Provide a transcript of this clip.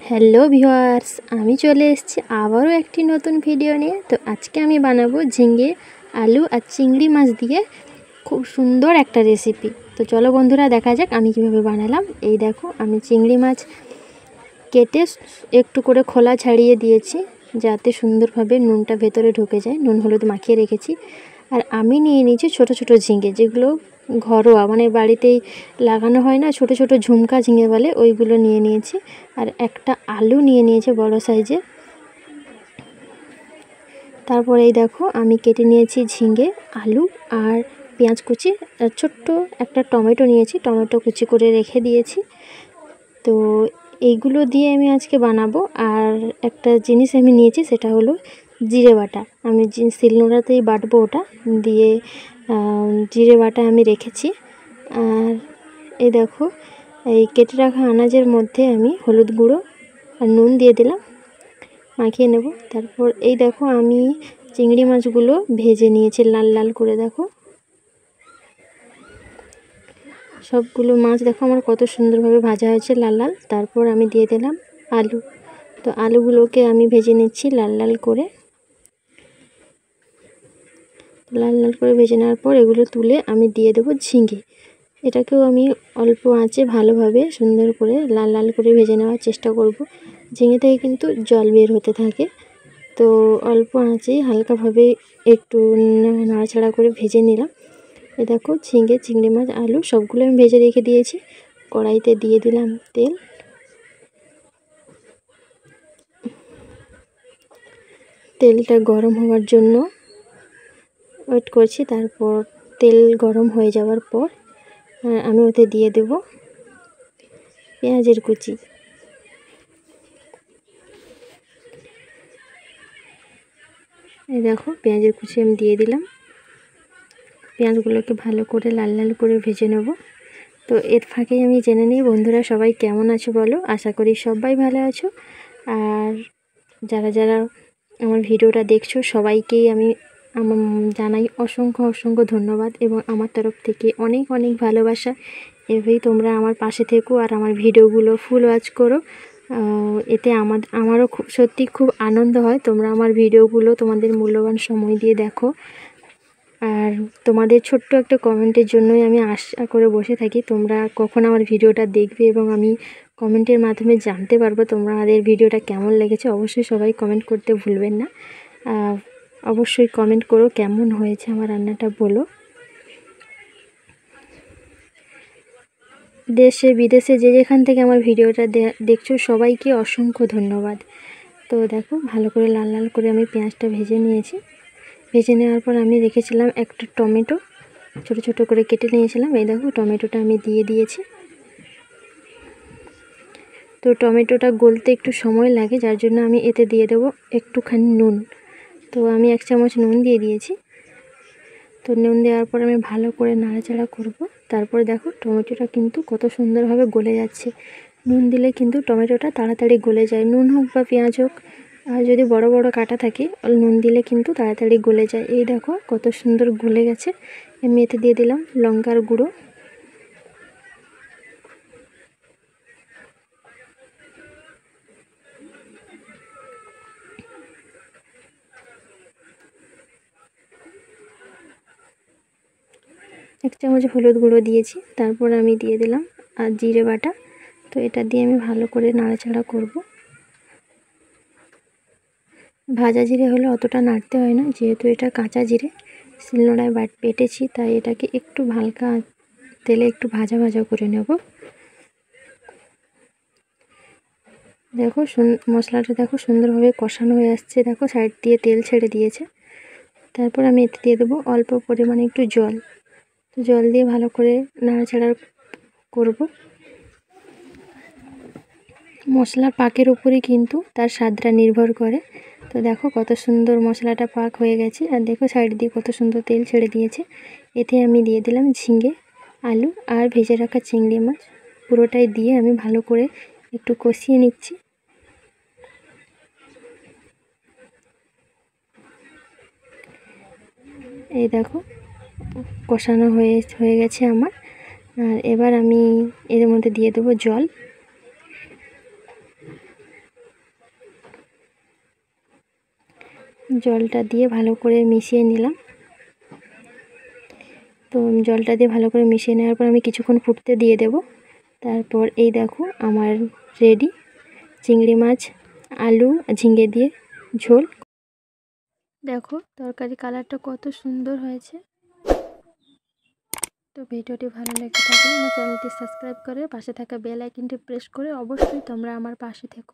Hello viewers, আমি চলে এসেছি আবারও একটি নতুন ভিডিও নিয়ে। তো আজকে আমি বানাবো ঝিঙে, আলু আর চিংড়ি মাছ দিয়ে খুব সুন্দর একটা রেসিপি। তো চলো বন্ধুরা, দেখা যাক আমি কিভাবে বানালাম। এই দেখো, আমি চিংড়ি মাছ কেটে একটু করে খোলা ছাড়িয়ে দিয়েছি, যাতে সুন্দরভাবে নুনটা ভেতরে ঢুকে যায়। নুন হলুদ মাখিয়ে রেখেছি। আর আমি নিয়ে নিয়েছি ছোট ছোট ঝিঙে, যেগুলো ঘরোয়া, মানে বাড়িতেই লাগানো হয় না, ছোট ছোট ঝুমকা ঝিঙে বলে, ওইগুলো নিয়ে নিয়েছি। আর একটা আলু নিয়ে নিয়েছে বড় সাইজের। তারপরে এই দেখো, আমি কেটে নিয়েছি ঝিঙে, আলু আর পেঁয়াজ কুচি, আর ছোট্ট একটা টমেটো নিয়েছি, টমেটো কুচি করে রেখে দিয়েছি। তো এইগুলো দিয়ে আমি আজকে বানাবো। আর একটা জিনিস আমি নিয়েছি, সেটা হলো জিরে বাটা। আমি শিলনোড়াতেই বাটবো ওটা দিয়ে। জিরে বাটা আমি রেখেছি। আর এই দেখো, এই কেটে রাখা আনাজের মধ্যে আমি হলুদ গুঁড়ো আর নুন দিয়ে দিলাম, মাখিয়ে নেব। তারপর এই দেখো, আমি চিংড়ি মাছগুলো ভেজে নিয়েছি লাল লাল করে। দেখো, সবগুলো মাছ দেখো আমার কত সুন্দরভাবে ভাজা হয়েছে লাল লাল। তারপর আমি দিয়ে দিলাম আলু। তো আলুগুলোকে আমি ভেজে নিচ্ছি লাল লাল করে। লাল লাল করে ভেজে নেওয়ার পর এগুলো তুলে আমি দিয়ে দেবো ঝিঙে। এটাকেও আমি অল্প আঁচে ভালোভাবে সুন্দর করে লাল লাল করে ভেজে নেওয়ার চেষ্টা করব। ঝিঙে থেকে কিন্তু জল বের হতে থাকে, তো অল্প আঁচেই হালকাভাবে একটু নাড়াচাড়া করে ভেজে নিলাম। এ দেখো, ঝিঙে, চিংড়ি মাছ, আলু সবগুলো আমি ভেজে রেখে দিয়েছি। কড়াইতে দিয়ে দিলাম তেল। তেলটা গরম হওয়ার জন্য ওয়েট করছি। তারপর তেল গরম হয়ে যাওয়ার পর আমি ওতে দিয়ে দেব পেঁয়াজের কুচি। এই দেখো, পেঁয়াজের কুচি আমি দিয়ে দিলাম। পেঁয়াজগুলোকে ভালো করে লাল লাল করে ভেজে নেব। তো এর ফাঁকেই আমি জেনে নিই বন্ধুরা সবাই কেমন আছো বলো। আশা করি সবাই ভালো আছো। আর যারা যারা আমার ভিডিওটা দেখছো সবাইকেই আমি জানাই অসংখ্য অসংখ্য ধন্যবাদ, এবং আমার তরফ থেকে অনেক অনেক ভালোবাসা। এভাবেই তোমরা আমার পাশে থেকো আর আমার ভিডিওগুলো ফুল ওয়াচ করো। এতে আমারও সত্যি খুব আনন্দ হয়। তোমরা আমার ভিডিওগুলো তোমাদের মূল্যবান সময় দিয়ে দেখো। আর তোমাদের ছোট্ট একটা কমেন্টের জন্যই আমি আশা করে বসে থাকি, তোমরা কখন আমার ভিডিওটা দেখবে, এবং আমি কমেন্টের মাধ্যমে জানতে পারবো তোমাদের ভিডিওটা কেমন লেগেছে। অবশ্যই সবাই কমেন্ট করতে ভুলবেন না। অবশ্যই কমেন্ট করো কেমন হয়েছে আমার রান্নাটা, বলো। দেশে বিদেশে যে যেখান থেকে আমার ভিডিওটা দেখছো সবাইকে অসংখ্য ধন্যবাদ। তো দেখো, ভালো করে লাল লাল করে আমি পেঁয়াজটা ভেজে নিয়েছি। ভেজে নেওয়ার পর আমি রেখেছিলাম একটা টমেটো, ছোট ছোট করে কেটে নিয়েছিলাম। এই দেখো, টমেটোটা আমি দিয়ে দিয়েছি। তো টমেটোটা গলতে একটু সময় লাগে, যার জন্য আমি এতে দিয়ে দেবো একটুখানি নুন। তো আমি 1 চামচ নুন দিয়ে দিয়েছি। তো নুন দেওয়ার পর আমি ভালো করে নাড়াচাড়া করব। তারপরে দেখো, টমেটোটা কিন্তু কত সুন্দরভাবে গলে যাচ্ছে। নুন দিলে কিন্তু টমেটোটা তাড়াতাড়ি গলে যায়, নুন হোক বা পেঁয়াজ হোক। আর যদি বড় বড় কাটা থাকে, নুন দিলে কিন্তু তাড়াতাড়ি গলে যায়। এই দেখো কত সুন্দর গলে গেছে। আমি এতে দিয়ে দিলাম লঙ্কার গুঁড়ো। এক চামচ হলুদ গুঁড়ো দিয়েছি। তারপর আমি দিয়ে দিলাম আর জিরে বাটা। তো এটা দিয়ে আমি ভালো করে নাড়াচাড়া করব। ভাজা জিরে হলে অতটা নাড়তে হয় না, যেহেতু এটা কাঁচা জিরে শিলনোড়ায় বেটেছি, তাই এটাকে একটু হালকা তেলে একটু ভাজা ভাজা করে নেব। দেখো, মশলাটা দেখো সুন্দরভাবে কষানো হয়ে আসছে। দেখো, সাইড দিয়ে তেল ছেড়ে দিয়েছে। তারপর আমি এতে দিয়ে দেবো অল্প পরিমাণে একটু জল। জল দিয়ে ভালো করে নাড়াচাড়া করব। মশলার পাকের উপরেই কিন্তু তার স্বাদটা নির্ভর করে। তো দেখো কত সুন্দর মশলাটা পাক হয়ে গেছে। আর দেখো, সাইড দিয়ে কত সুন্দর তেল ছেড়ে দিয়েছে। এতে আমি দিয়ে দিলাম ঝিঙে, আলু আর ভেজে রাখা চিংড়ি মাছ। পুরোটাই দিয়ে আমি ভালো করে একটু কষিয়ে নিচ্ছি। এই দেখো, কষানো হয়ে গেছে আমার। আর এবার আমি এর মধ্যে দিয়ে দেবো জল। জলটা দিয়ে ভালো করে মিশিয়ে নিলাম। তো জলটা দিয়ে ভালো করে মিশিয়ে নেওয়ার পর আমি কিছুক্ষণ ফুটতে দিয়ে দেব। তারপর এই দেখো আমার রেডি চিংড়ি মাছ আলু ঝিঙে দিয়ে ঝোল। দেখো তরকারি কালারটা কত সুন্দর হয়েছে। তো ভিডিওটি ভালো লেগে থাকলে আমার চ্যানেলটি সাবস্ক্রাইব করে পাশে থাকা বেল আইকনটি প্রেস করে অবশ্যই তোমরা আমার পাশে থেকো।